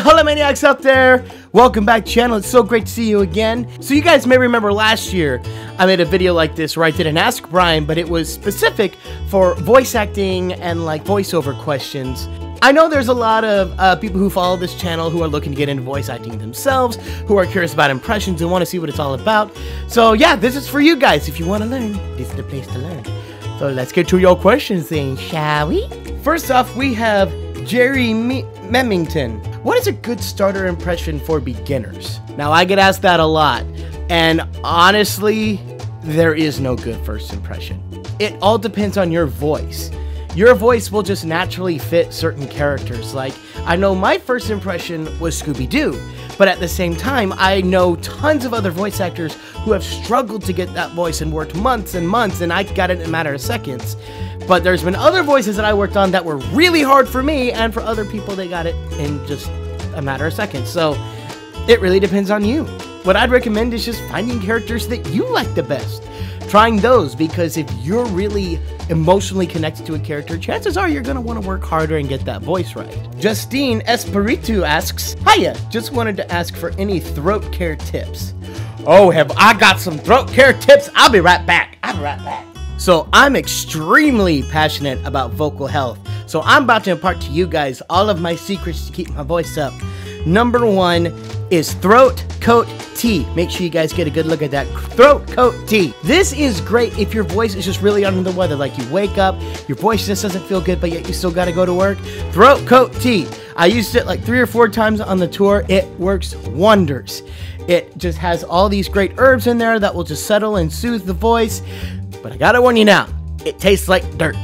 Hola maniacs out there, welcome back to the channel. It's so great to see you again. So you guys may remember last year I made a video like this where I did an Ask Brian, but it was specific for voice acting and like voiceover questions. I know there's a lot of people who follow this channel who are looking to get into voice acting themselves, who are curious about impressions and want to see what it's all about. So yeah, this is for you guys. If you want to learn, this is the place to learn. So let's get to your questions then, shall we? First off, we have Jerry Memington. What is a good starter impression for beginners? Now, I get asked that a lot, and honestly, there is no good first impression. It all depends on your voice. Your voice will just naturally fit certain characters. Like, I know my first impression was Scooby-Doo, but at the same time, I know tons of other voice actors who have struggled to get that voice and worked months and months, and I got it in a matter of seconds. But there's been other voices that I worked on that were really hard for me, and for other people, they got it in just a matter of seconds. So it really depends on you. What I'd recommend is just finding characters that you like the best. Trying those, because if you're really emotionally connected to a character, chances are you're going to want to work harder and get that voice right. Justine Espiritu asks, hiya, just wanted to ask for any throat care tips. Oh, have I got some throat care tips? I'll be right back. So I'm extremely passionate about vocal health. So I'm about to impart to you guys all of my secrets to keep my voice up. Number one is throat coat tea. Make sure you guys get a good look at that throat coat tea. This is great if your voice is just really under the weather, like you wake up, your voice just doesn't feel good, but yet you still gotta go to work. Throat coat tea. I used it like 3 or 4 times on the tour. It works wonders. It just has all these great herbs in there that will just settle and soothe the voice. But I gotta warn you now, it tastes like dirt.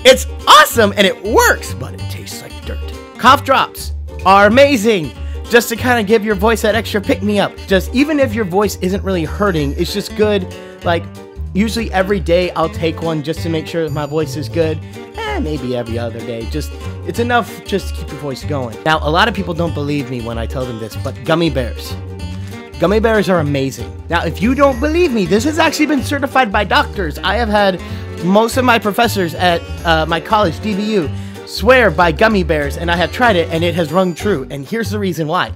It's awesome and it works, but it tastes like dirt. Cough drops are amazing, just to kind of give your voice that extra pick-me-up. Just even if your voice isn't really hurting, it's just good. Like, usually every day I'll take one just to make sure that my voice is good. Maybe every other day. It's enough just to keep your voice going. Now, a lot of people don't believe me when I tell them this, but gummy bears. Gummy bears are amazing. Now, if you don't believe me, this has actually been certified by doctors. I have had most of my professors at my college, DBU, swear by gummy bears, and I have tried it, and it has rung true. And here's the reason why.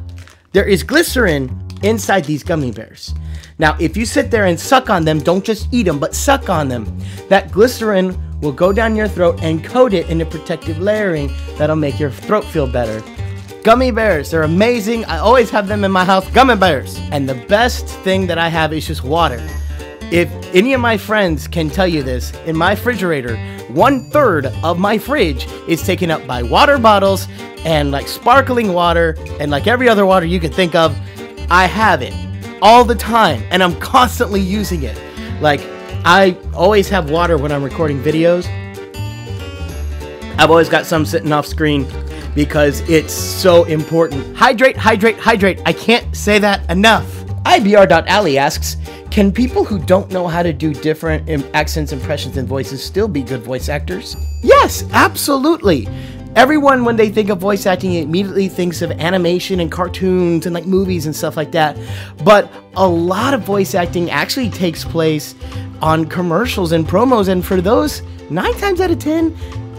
There is glycerin inside these gummy bears. Now, if you sit there and suck on them, don't just eat them, but suck on them. That glycerin will go down your throat and coat it in a protective layering that'll make your throat feel better. Gummy bears, they're amazing. I always have them in my house, gummy bears. And the best thing that I have is just water. If any of my friends can tell you this, in my refrigerator, 1/3 of my fridge is taken up by water bottles and like sparkling water and like every other water you could think of. I have it all the time and I'm constantly using it. Like, I always have water when I'm recording videos. I've always got some sitting off screen because it's so important. Hydrate, hydrate, hydrate. I can't say that enough. IBR.Ali asks, can people who don't know how to do different accents, impressions, and voices still be good voice actors? Yes, absolutely. Everyone, when they think of voice acting, immediately thinks of animation and cartoons and like movies and stuff like that. But a lot of voice acting actually takes place on commercials and promos, and for those, 9 times out of 10,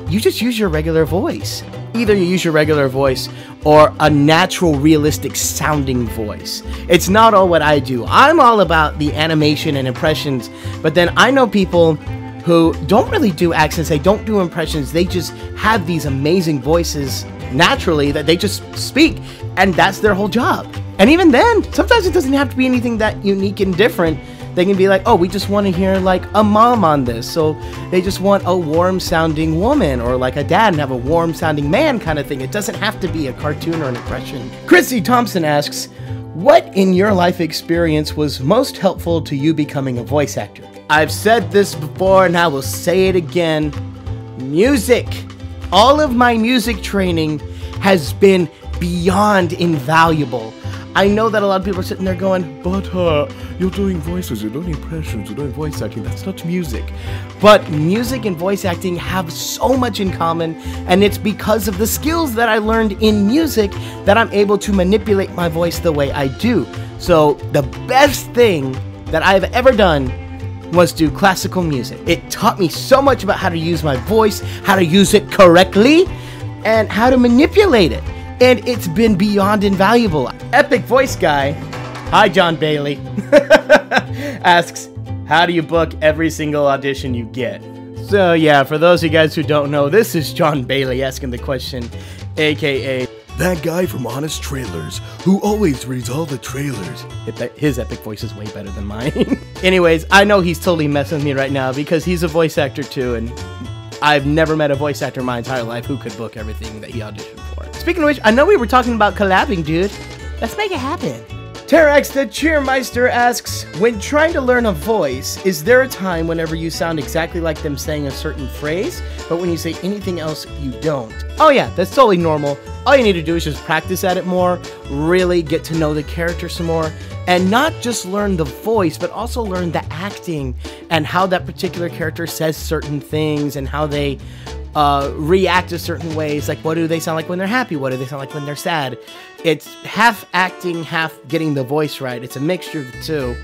you just use your regular voice. Either you use your regular voice or a natural, realistic sounding voice. It's not all what I do. I'm all about the animation and impressions, but then I know people who don't really do accents, they don't do impressions, they just have these amazing voices naturally that they just speak, and that's their whole job. And even then, sometimes it doesn't have to be anything that unique and different. They can be like, oh, we just want to hear like a mom on this, so they just want a warm sounding woman, or like a dad and have a warm sounding man kind of thing. It doesn't have to be a cartoon or an impression. Chrissy Thompson asks, what in your life experience was most helpful to you becoming a voice actor? I've said this before and I will say it again. Music. All of my music training has been beyond invaluable. I know that a lot of people are sitting there going, but you're doing voices, you're doing impressions, you're doing voice acting, that's not music. But music and voice acting have so much in common, and it's because of the skills that I learned in music that I'm able to manipulate my voice the way I do. So the best thing that I've ever done was do classical music. It taught me so much about how to use my voice, how to use it correctly, and how to manipulate it. and it's been beyond invaluable. Epic Voice Guy, hi John Bailey, asks, how do you book every single audition you get? So yeah, for those of you guys who don't know, this is John Bailey asking the question, aka that guy from Honest Trailers, who always reads all the trailers. His epic voice is way better than mine. Anyways, I know he's totally messing with me right now because he's a voice actor too, and I've never met a voice actor in my entire life who could book everything that he auditioned for. Speaking of which, I know we were talking about collabing, dude. Let's make it happen. Terex the Cheermeister asks, when trying to learn a voice, is there a time whenever you sound exactly like them saying a certain phrase, but when you say anything else, you don't? Oh yeah, that's totally normal. All you need to do is just practice at it more, really get to know the character some more, and not just learn the voice, but also learn the acting and how that particular character says certain things and how they react to certain ways. Like, what do they sound like when they're happy? What do they sound like when they're sad? It's half acting, half getting the voice right. It's a mixture of the two.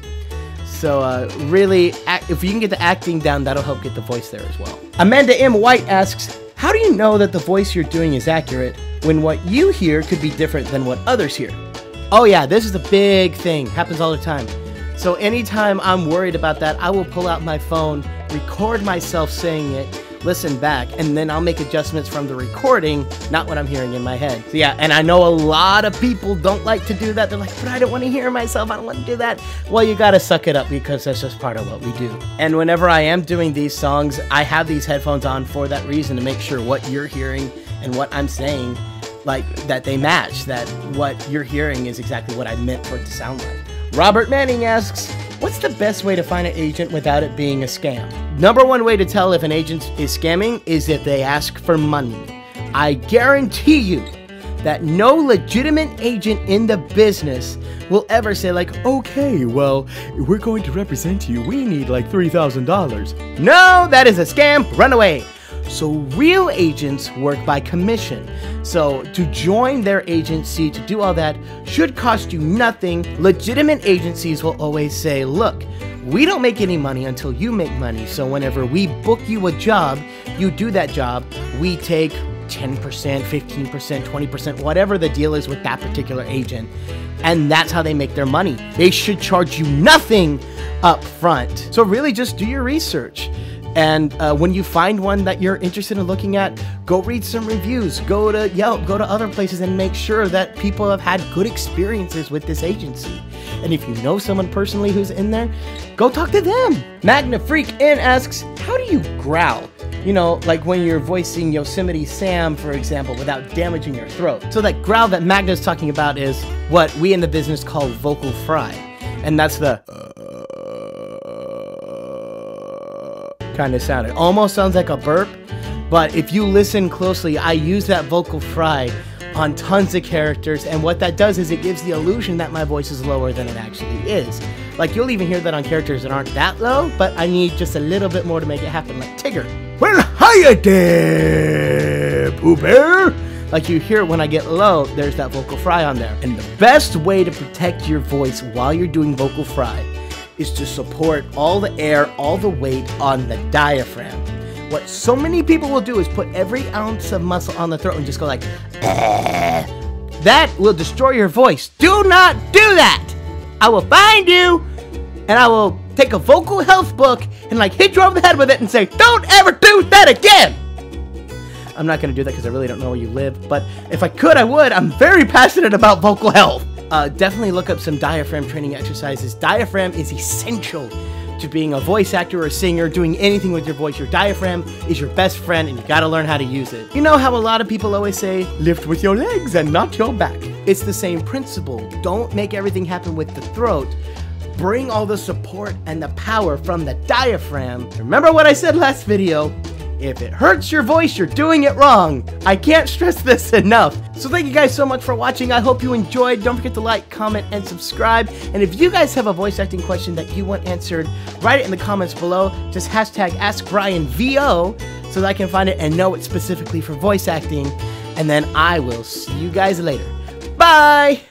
So really, if you can get the acting down, that'll help get the voice there as well. Amanda M. White asks, how do you know that the voice you're doing is accurate when what you hear could be different than what others hear? Oh yeah, this is a big thing. Happens all the time. So anytime I'm worried about that, I will pull out my phone, record myself saying it, listen back, and then I'll make adjustments from the recording, not what I'm hearing in my head. So yeah, and I know a lot of people don't like to do that. They're like, but I don't want to hear myself. I don't want to do that. Well, you gotta suck it up because that's just part of what we do. And whenever I am doing these songs, I have these headphones on for that reason, to make sure what you're hearing and what I'm saying, like, that they match, that what you're hearing is exactly what I meant for it to sound like. Robert Manning asks, what's the best way to find an agent without it being a scam? Number one way to tell if an agent is scamming is if they ask for money. I guarantee you that no legitimate agent in the business will ever say like, okay, well, we're going to represent you. We need like $3,000. No, that is a scam. Run away. So real agents work by commission. So to join their agency, to do all that, should cost you nothing. Legitimate agencies will always say, look, we don't make any money until you make money. So whenever we book you a job, you do that job, we take 10%, 15%, 20%, whatever the deal is with that particular agent. And that's how they make their money. They should charge you nothing up front. So really just do your research. And when you find one that you're interested in looking at, go read some reviews, go to Yelp, go to other places, and make sure that people have had good experiences with this agency. And if you know someone personally who's in there, go talk to them. Magna Freak N asks, how do you growl? You know, like when you're voicing Yosemite Sam, for example, without damaging your throat. So that growl that Magna's talking about is what we in the business call vocal fry. And that's the kind of sound. It almost sounds like a burp, but if you listen closely, I use that vocal fry on tons of characters, and what that does is it gives the illusion that my voice is lower than it actually is. Like, you'll even hear that on characters that aren't that low, but I need just a little bit more to make it happen, like Tigger. Well, hiya there, Pooh Bear! Like you hear when I get low, there's that vocal fry on there. And the best way to protect your voice while you're doing vocal fry is to support all the air, all the weight on the diaphragm. What so many people will do is put every ounce of muscle on the throat and just go like, that will destroy your voice. Do not do that. I will find you and I will take a vocal health book and like hit you over the head with it and say, don't ever do that again. I'm not gonna do that because I really don't know where you live, but if I could, I would. I'm very passionate about vocal health. Definitely look up some diaphragm training exercises. Diaphragm is essential to being a voice actor or a singer, doing anything with your voice. Your diaphragm is your best friend and you gotta learn how to use it. You know how a lot of people always say, lift with your legs and not your back. It's the same principle. Don't make everything happen with the throat. Bring all the support and the power from the diaphragm. Remember what I said last video? If it hurts your voice, you're doing it wrong. I can't stress this enough. So thank you guys so much for watching. I hope you enjoyed. Don't forget to like, comment, and subscribe. And if you guys have a voice acting question that you want answered, write it in the comments below. Just hashtag AskBrianVO so that I can find it and know it's specifically for voice acting. And then I will see you guys later. Bye!